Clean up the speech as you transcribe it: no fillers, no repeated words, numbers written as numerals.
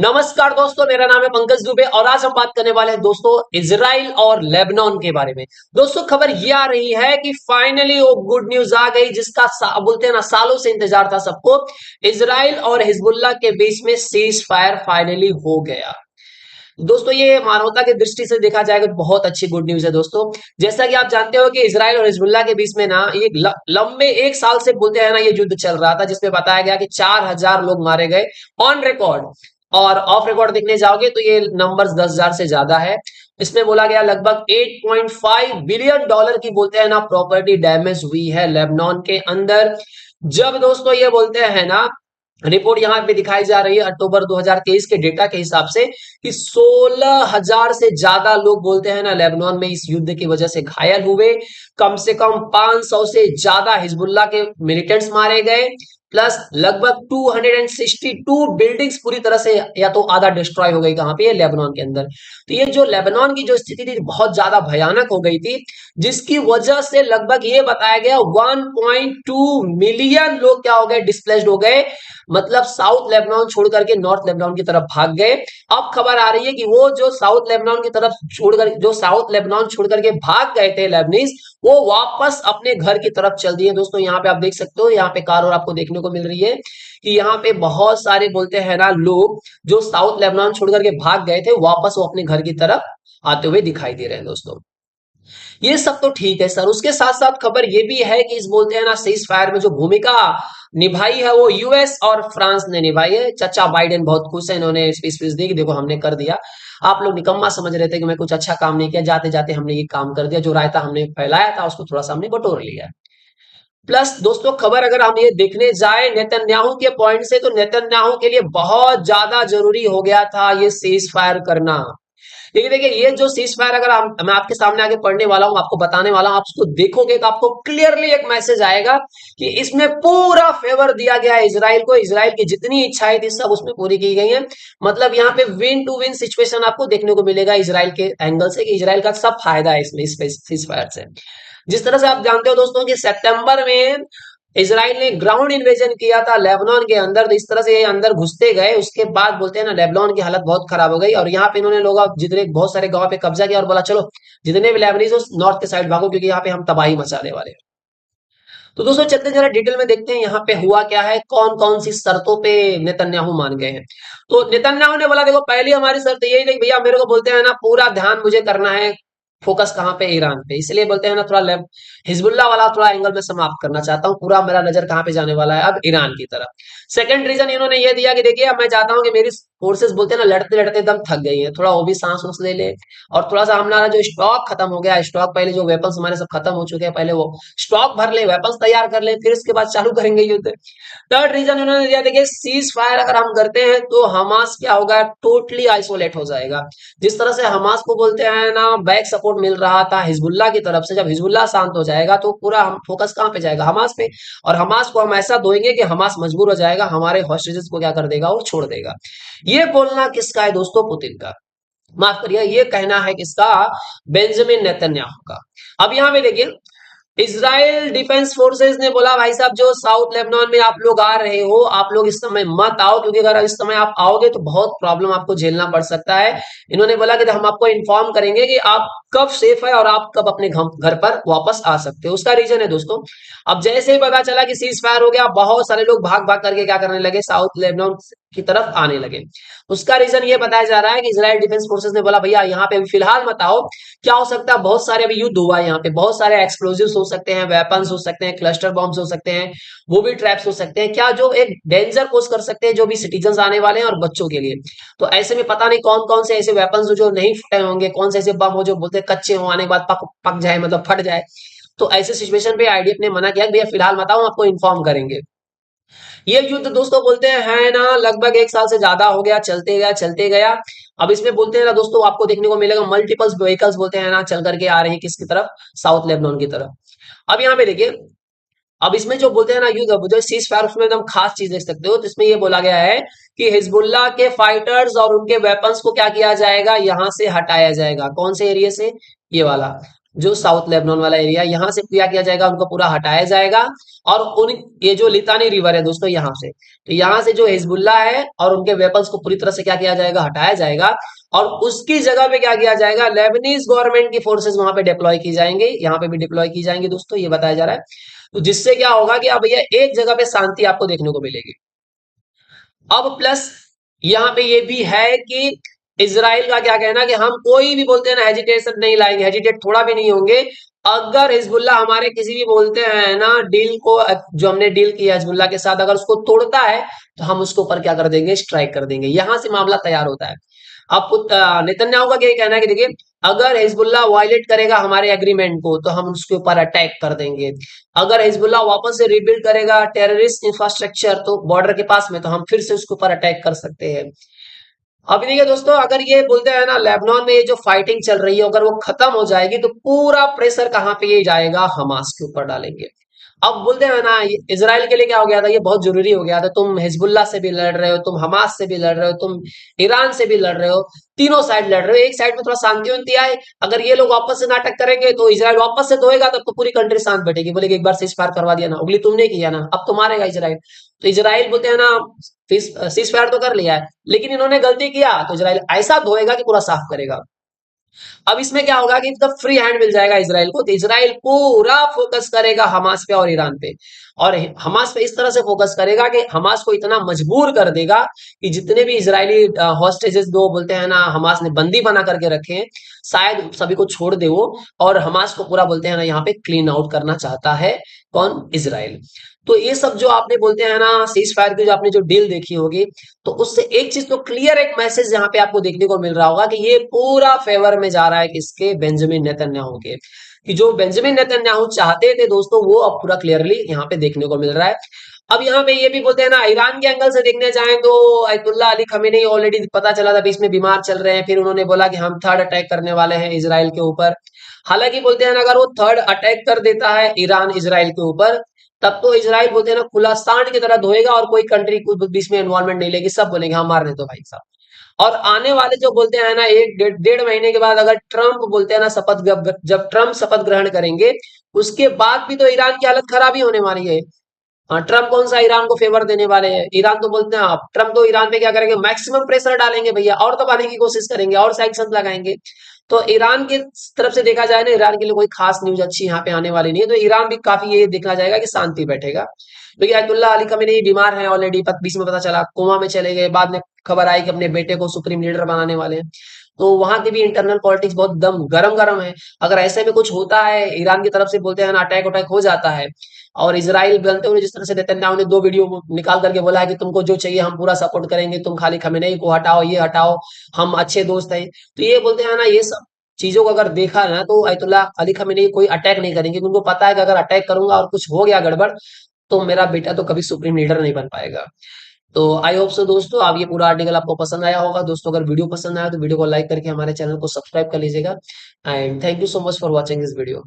नमस्कार दोस्तों, मेरा नाम है पंकज दुबे और आज हम बात करने वाले हैं दोस्तों इजराइल और लेबनान के बारे में। दोस्तों खबर ये आ रही है कि फाइनली वो गुड न्यूज आ गई जिसका बोलते हैं ना सालों से इंतजार था सबको। इजराइल और हिजबुल्लाह के बीच में सीज फायर फाइनली हो गया। दोस्तों ये मानवता की दृष्टि से देखा जाएगा तो बहुत अच्छी गुड न्यूज है दोस्तों। जैसा कि आप जानते हो कि इजराइल और हिजबुल्लाह के बीच में ना ये लंबे एक साल से बोलते हैं ना ये युद्ध चल रहा था, जिसमें बताया गया कि 4,000 लोग मारे गए ऑन रिकॉर्ड। और ऑफ रिकॉर्ड देखने जाओगे तो ये नंबर्स 10,000 से ज्यादा है। इसमें बोला गया लगभग 8.5 बिलियन डॉलर की बोलते हैं ना प्रॉपर्टी डैमेज हुई है लेबनान के अंदर। जब दोस्तों ये बोलते हैं ना रिपोर्ट यहां पे दिखाई जा रही है अक्टूबर 2023 के डेटा के हिसाब से कि 16,000 से ज्यादा लोग बोलते हैं ना लेबनान में इस युद्ध की वजह से घायल हुए। कम से कम 500 से ज्यादा हिजबुल्लाह के मिलिटेंट्स मारे गए। प्लस लगभग 262 बिल्डिंग्स पूरी तरह से या तो आधा डिस्ट्रॉय हो गई। कहां पे? लेबनान के अंदर। तो ये जो लेबनान की जो स्थिति थी बहुत ज्यादा भयानक हो गई थी, जिसकी वजह से लगभग ये बताया गया 1.2 मिलियन लोग क्या हो गए, डिस्प्लेस्ड हो गए। मतलब साउथ लेबनान छोड़ करके नॉर्थ लेबनान की तरफ भाग गए। अब खबर आ रही है कि वो जो साउथ लेबनान की तरफ छोड़कर जो साउथ लेबनान छोड़ करके भाग गए थे लेबनीज, वो वापस अपने घर की तरफ चल दिए। दोस्तों यहाँ पे आप देख सकते हो, यहाँ पे कार और आपको देखने को मिल रही है कि यहाँ पे बहुत सारे बोलते हैं ना लोग जो साउथ लेबनान छोड़ करके भाग गए थे वापस वो अपने घर की तरफ आते हुए दिखाई दे रहे हैं दोस्तों। ये सब तो ठीक है सर, उसके साथ साथ खबर ये भी है कि इस बोलते हैं ना सीज फायर में जो भूमिका निभाई है वो यूएस और फ्रांस ने निभाई है। चचा बाइडेन बहुत खुश है, इन्होंने स्पीच दी कि देखो हमने कर दिया। आप लोग निकम्मा समझ रहे थे कि मैं कुछ अच्छा काम नहीं किया, जाते जाते हमने ये काम कर दिया, जो रायता हमने फैलाया था उसको थोड़ा सा हमने बटोर लिया। प्लस दोस्तों खबर अगर हम ये देखने जाए नेतन्याहू के पॉइंट से, तो नेतन्याहू के लिए बहुत ज्यादा जरूरी हो गया था ये सीज फायर करना। लेकिन देखिए ये जो सीज फायर अगर मैं आपके सामने आगे पढ़ने वाला हूं, आपको बताने वाला हूं, आप उसको देखोगे तो आपको क्लियरली एक मैसेज आएगा कि इसमें पूरा फेवर दिया गया है इजराइल को। इजराइल की जितनी इच्छाएं थी सब उसमें पूरी की गई हैं। मतलब यहाँ पे विन टू विन सिचुएशन आपको देखने को मिलेगा इजराइल के एंगल से, कि इजराइल का सब फायदा है इसमें इस सीज फायर से। जिस तरह से आप जानते हो दोस्तों कि सितंबर में इसराइल ने ग्राउंड इन्वेजन किया था लेबनान के अंदर, तो इस तरह से ये अंदर घुसते गए। उसके बाद बोलते हैं ना लेबनान की हालत बहुत खराब हो गई और यहाँ पे इन्होंने लोग जितने बहुत सारे गांव पे कब्जा किया और बोला चलो जितने भी लेबनीज हो नॉर्थ के साइड भागो, क्योंकि यहाँ पे हम तबाही मचाने वाले हैं। तो दोस्तों चलते जरा डिटेल में देखते हैं यहाँ पे हुआ क्या है, कौन कौन सी शर्तों पे नेतन्याहू मान गए हैं। तो नेतन्याहू ने बोला देखो पहली हमारी शर्त यही नहीं भैया, मेरे को बोलते हैं ना पूरा ध्यान मुझे करना है, फोकस कहाँ पे? ईरान पे। इसलिए बोलते हैं ना थोड़ा हिजबुल्लाह वाला थोड़ा एंगल में समाप्त करना चाहता हूँ, पूरा मेरा नजर कहाँ पे जाने वाला है अब? ईरान की तरफ। सेकंड रीजन इन्होंने ये दिया कि देखिए अब मैं चाहता हूँ कि मेरी फोर्सेस बोलते हैं ना लड़ते लड़ते दम थक गई है, थोड़ा वो भी सांस वांस ले ले। और थोड़ा सा हमारा जो स्टॉक खत्म हो गया है, स्टॉक पहले जो वेपन्स हमारे सब खत्म हो चुके हैं, पहले वो स्टॉक भर ले, वेपन्स तैयार कर ले, फिर उसके बाद चालू करेंगे युद्ध। थर्ड रीजन इन्होंने दिया देखिए सीज फायर अगर हम करते हैं तो हमास क्या होगा, टोटली आइसोलेट हो जाएगा। जिस तरह से हमास को बोलते हैं ना बैक सपोर्ट मिल रहा था हिजबुल्लाह की तरफ से, जब हिजबुल्लाह शांत हो जाएगा तो पूरा हम फोकस कहां पे जाएगा? हमास पे। और हमास को हम ऐसा दोएंगे कि हमास मजबूर हो जाएगा, हमारे हॉस्टेजेस को क्या कर देगा, वो छोड़ देगा। ये बोलना किसका है दोस्तों? पुतिन का। माफ करिए, ये कहना है किसका? बेंजामिन नेतन्याहू का। अब यहां पे देखिए इजराइल डिफेंस फोर्सेस ने बोला भाई साहब जो साउथ लेबनान में आप लोग आ रहे हो, आप लोग इस समय मत आओ, क्योंकि अगर इस समय आप आओगे तो बहुत प्रॉब्लम आपको झेलना पड़ सकता है। इन्होंने बोला कि हम आपको इन्फॉर्म करेंगे कि आप कब सेफ है और आप कब अपने घर पर वापस आ सकते हो। उसका रीजन है दोस्तों, अब जैसे ही पता चला कि सीज फायर हो गया, बहुत सारे लोग भाग भाग करके क्या करने लगे, साउथ लेबनान की तरफ आने लगे। उसका रीजन ये बताया जा रहा है कि इजराइल डिफेंस फोर्सेस ने बोला भैया यहाँ पे अभी फिलहाल मत आओ। क्या हो सकता है, बहुत सारे अभी युद्ध हुआ है यहाँ पे, बहुत सारे एक्सप्लोजिव्स हो सकते हैं, वेपन्स हो सकते हैं, क्लस्टर बॉम्ब्स हो सकते हैं, वो भी ट्रैप्स हो सकते हैं, क्या जो एक डेंजर पोज कर सकते हैं जो भी सिटीजन आने वाले हैं और बच्चों के लिए। तो ऐसे में पता नहीं कौन कौन से ऐसे वेपन्स जो नहीं फटे होंगे, कौन से ऐसे बम हो जो बोलते हैं कच्चे हो, आने के बाद पक जाए, मतलब फट जाए। तो ऐसे सिचुएशन पे आईडीएफ ने मना किया कि भैया फिलहाल मत आओ, आपको इन्फॉर्म करेंगे। ये युद्ध दोस्तों बोलते हैं है ना लगभग एक साल से ज्यादा हो गया, चलते गया चलते गया। अब इसमें बोलते हैं ना दोस्तों आपको देखने को मिलेगा मल्टीपल्स व्हीकल्स बोलते हैं ना चल करके आ रहे हैं किसकी तरफ? साउथ लेबनान की तरफ। अब यहाँ पे देखिए, अब इसमें जो बोलते हैं ना युद्ध जो सीज फायर, उसमें एकदम खास चीज देख सकते हो। तो इसमें ये बोला गया है कि हिजबुल्लाह के फाइटर्स और उनके वेपन्स को क्या किया जाएगा, यहां से हटाया जाएगा। कौन से एरिया से? ये वाला। जो साउथ लेबनान वाला एरिया, यहाँ से क्या किया जाएगा, उनको पूरा हटाया जाएगा। और उन ये जो लितानी रिवर है दोस्तों, यहाँ से, तो यहाँ से जो हिजबुल्ला है और उनके वेपन्स को पूरी तरह से क्या किया जाएगा, हटाया जाएगा। और उसकी जगह पे क्या किया जाएगा, लेबनीज गवर्नमेंट की फोर्सेस वहां पे डिप्लॉय की जाएंगे, यहाँ पे भी डिप्लॉय की जाएंगी दोस्तों, ये बताया जा रहा है। तो जिससे क्या होगा कि अब भैया एक जगह पे शांति आपको देखने को मिलेगी। अब प्लस यहाँ पे ये भी है कि इसराइल का क्या कहना कि हम कोई भी बोलते हैं ना हेजिटेशन नहीं लाएंगे, हेजिटेट थोड़ा भी नहीं होंगे। अगर हिजबुल्ला हमारे किसी भी बोलते हैं ना डील को, जो हमने डील किया हिजबुल्ला के साथ, अगर उसको तोड़ता है तो हम उसके ऊपर क्या कर देंगे, स्ट्राइक कर देंगे। यहां से मामला तैयार होता है। अब नेतन्याहू का क्या कहना है कि देखिए, अगर हिजबुल्ला वायलेट करेगा हमारे एग्रीमेंट को तो हम उसके ऊपर अटैक कर देंगे। अगर हिजबुल्ला वापस से रिबिल्ड करेगा टेररिस्ट इंफ्रास्ट्रक्चर तो बॉर्डर के पास में, तो हम फिर से उसके ऊपर अटैक कर सकते हैं। अभी देखिए दोस्तों, अगर ये बोलते हैं ना लेबनान में ये जो फाइटिंग चल रही है, अगर वो खत्म हो जाएगी तो पूरा प्रेशर कहाँ पे ये जाएगा, हमास के ऊपर डालेंगे। अब बोलते हैं ना इसराइल के लिए क्या हो गया था, ये बहुत जरूरी हो गया था, तुम हिजबुल्ला से भी लड़ रहे हो, तुम हमास से भी लड़ रहे हो, तुम ईरान से भी लड़ रहे हो, तीनों साइड लड़ रहे हो, एक साइड में थोड़ा शांति उनती आए। अगर ये लोग वापस से नाटक करेंगे तो इसराइल वापस से धोएगा, तब तो पूरी कंट्री शांत बैठेगी, बोलेगी एक बार सीज फायर करवा दिया ना, उगली तुमने किया ना, अब तो मारेगा इसराइल। तो इसराइल बोलते हैं ना सीज फायर तो कर लिया है, लेकिन इन्होंने गलती किया तो इसराइल ऐसा धोएगा कि पूरा साफ करेगा। अब इसमें क्या होगा कि जब फ्री हैंड मिल जाएगा इसराइल को, तो इसराइल पूरा फोकस करेगा हमास पे और ईरान पे। और हमास पे इस तरह से फोकस करेगा कि हमास को इतना मजबूर कर देगा कि जितने भी इजरायली हॉस्टेजेस जो बोलते हैं ना हमास ने बंदी बना करके रखे हैं, शायद सभी को छोड़ दे वो। और हमास को पूरा बोलते हैं ना यहाँ पे क्लीन आउट करना चाहता है कौन, इसराइल। तो ये सब जो आपने बोलते हैं ना सीज फायर की जो आपने जो डील देखी होगी, तो उससे एक चीज तो क्लियर, एक मैसेज यहाँ पे आपको देखने को मिल रहा होगा कि ये पूरा फेवर में जा रहा है किसके, बेंजामिन नेतन्याहू के। कि जो बेंजामिन नेतन्याहू चाहते थे दोस्तों, वो अब पूरा क्लियरली यहाँ पे देखने को मिल रहा है। अब यहाँ पे ये भी बोलते हैं ना, ईरान के एंगल से देखने जाएं तो अयतुल्ला अली खमेनी ऑलरेडी पता चला था बीच में बीमार चल रहे हैं, फिर उन्होंने बोला कि हम थर्ड अटैक करने वाले हैं इसराइल के ऊपर। हालांकि बोलते हैं ना, अगर वो थर्ड अटैक कर देता है ईरान इसराइल के ऊपर, तब तो इसराइल बोलते हैं ना खुला सांड की तरह धोएगा और कोई कंट्री कुछ बीच में इन्वॉल्वमेंट नहीं लेगी, सब बोलेंगे हाँ मारने दो भाई साहब। और आने वाले जो बोलते हैं ना एक डेढ़ डेढ़ महीने के बाद, अगर ट्रंप बोलते हैं ना शपथ, जब ट्रंप शपथ ग्रहण करेंगे, उसके बाद भी तो ईरान की हालत खराब ही होने वाली है। हाँ, ट्रम्प कौन सा ईरान को फेवर देने वाले हैं, ईरान तो बोलते हैं आप, ट्रम्प तो ईरान पे क्या करेंगे, मैक्सिमम प्रेशर डालेंगे भैया, और दबाने की कोशिश करेंगे और सैंक्शन लगाएंगे। तो ईरान की तरफ से देखा जाए ना, ईरान के लिए कोई खास न्यूज अच्छी यहाँ पे आने वाली नहीं है, तो ईरान भी काफी ये देखा जाएगा कि शांति बैठेगा। क्योंकि अयतुल्ला अली खमेनी बीमार है ऑलरेडी, बीच में पता चला कोमा में चले गए, बाद में खबर आई कि अपने बेटे को सुप्रीम लीडर बनाने वाले हैं। तो वहां की भी इंटरनल पॉलिटिक्स बहुत दम गरम गरम है। अगर ऐसे में कुछ होता है, ईरान की तरफ से बोलते हैं ना अटैक उटैक हो जाता है, और इसराइल बनते हुए जिस तरह से नेतन्याहू ने दो वीडियो निकाल करके बोला है कि तुमको जो चाहिए हम पूरा सपोर्ट करेंगे, तुम खाली खमेनेई को हटाओ, ये हटाओ, हम अच्छे दोस्त हैं। तो ये बोलते हैं ना, ये सब चीजों को अगर देखा ना, तो अयतुल्ला अली खमेनेई कोई अटैक नहीं करेंगे, क्योंकि उनको पता है कि अगर अटैक करूंगा और कुछ हो गया गड़बड़, तो मेरा बेटा तो कभी सुप्रीम लीडर नहीं बन पाएगा। तो आई होप सो दोस्तों, आप ये पूरा आर्टिकल आपको पसंद आया होगा। दोस्तों अगर वीडियो पसंद आया तो वीडियो को लाइक करके हमारे चैनल को सब्सक्राइब कर लीजिएगा। And thank you so much for watching this video.